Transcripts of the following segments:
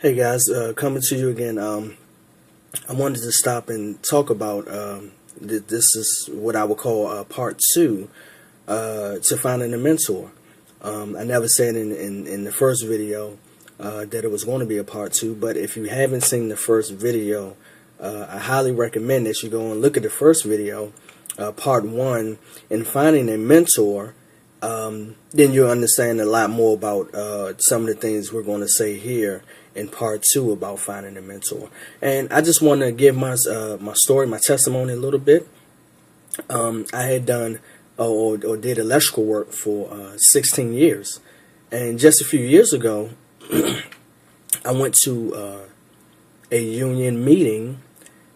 Hey guys, coming to you again. I wanted to stop and talk about this is what I would call part two to finding a mentor. I never said in the first video that it was going to be a part two, but if you haven't seen the first video, I highly recommend that you go and look at the first video, part one, and finding a mentor. Then you'll understand a lot more about some of the things we're going to say here in part two about finding a mentor. And I just want to give my story, my testimony a little bit. I had done or did electrical work for 16 years, and just a few years ago, I went to a union meeting,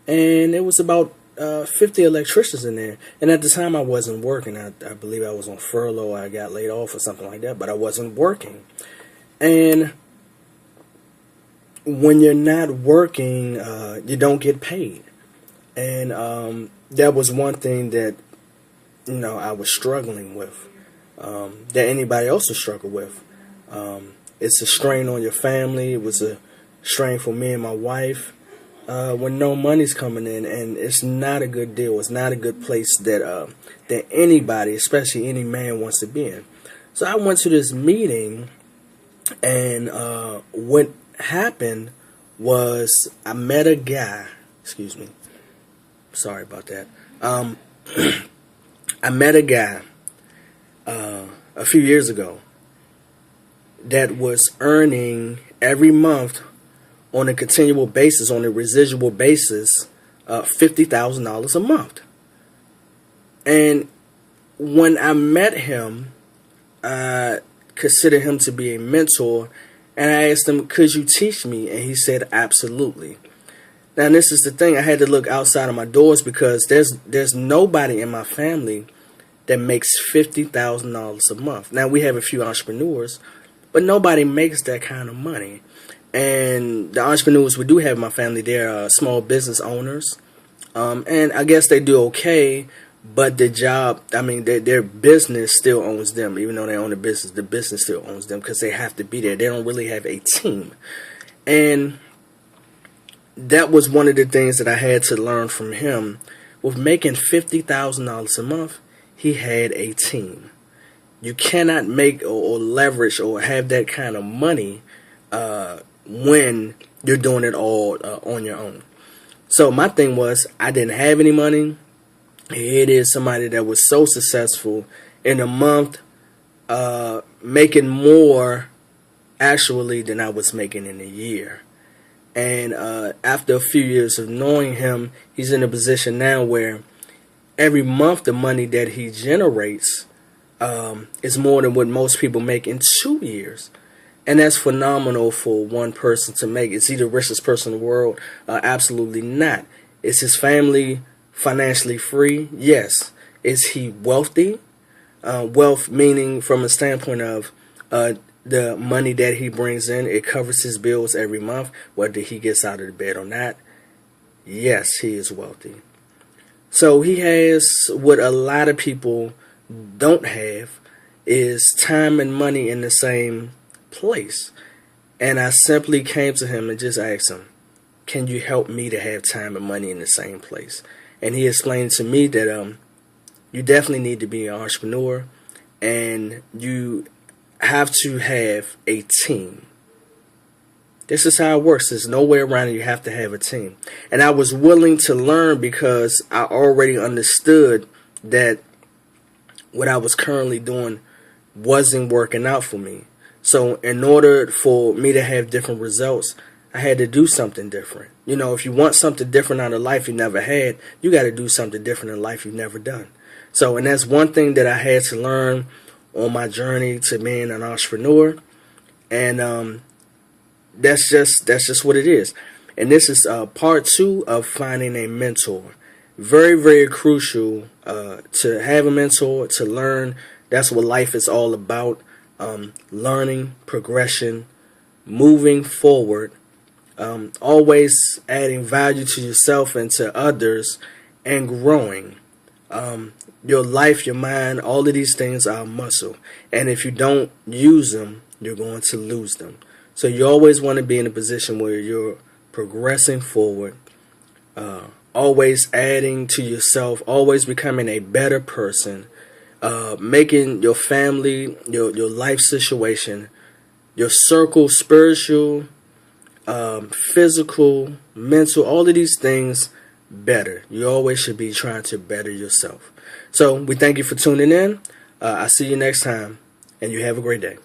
and it was about 50 electricians in there. And at the time I wasn't working. I believe I was on furlough. I got laid off or something like that, but I wasn't working. And when you're not working, you don't get paid. And that was one thing that, I was struggling with, that anybody else would struggle with. It's a strain on your family. It was a strain for me and my wife. When no money's coming in, and it's not a good deal. It's not a good place that anybody, especially any man, wants to be in. So I went to this meeting, and what happened was I met a guy. Excuse me. Sorry about that. I met a guy a few years ago that was earning every month on a continual basis, on a residual basis, $50,000 a month. And when I met him, I considered him to be a mentor, and I asked him, could you teach me? And he said, absolutely. Now, this is the thing. I had to look outside of my doors because there's nobody in my family that makes $50,000 a month. Now, we have a few entrepreneurs, but nobody makes that kind of money. And the entrepreneurs we do have in my family, they're small business owners. And I guess they do okay, but their business still owns them. Even though they own the business still owns them because they have to be there. They don't really have a team. And that was one of the things that I had to learn from him. With making $50,000 a month, he had a team. You cannot make or leverage or have that kind of money when you're doing it all on your own. So my thing was, I didn't have any money. It is somebody that was so successful in a month, making more actually than I was making in a year. And after a few years of knowing him, he's in a position now where every month the money that he generates is more than what most people make in 2 years. And that's phenomenal for one person to make. Is he the richest person in the world? Absolutely not. Is his family financially free? Yes. Is he wealthy? Wealth meaning from a standpoint of the money that he brings in, it covers his bills every month, whether he gets out of the bed or not. Yes, he is wealthy. So he has what a lot of people don't have, is time and money in the same place. And I simply came to him and just asked him, can you help me to have time and money in the same place? And he explained to me that you definitely need to be an entrepreneur, and you have to have a team. This is how it works. There's no way around it. You have to have a team. And I was willing to learn because I already understood that what I was currently doing wasn't working out for me. So in order for me to have different results, I had to do something different. If you want something different out of life you never had, you got to do something different in life you've never done. So, and that's one thing that I had to learn on my journey to being an entrepreneur. And that's just what it is. And this is part two of finding a mentor. Very, very crucial to have a mentor, to learn. That's what life is all about. Learning, progression, moving forward, always adding value to yourself and to others, and growing. Your life, your mind, all of these things are muscle. And if you don't use them, you're going to lose them. So you always want to be in a position where you're progressing forward, always adding to yourself, always becoming a better person, making your family, your life situation, your circle, spiritual, physical, mental, all of these things better. You always should be trying to better yourself. So we thank you for tuning in. I'll see you next time, and you have a great day.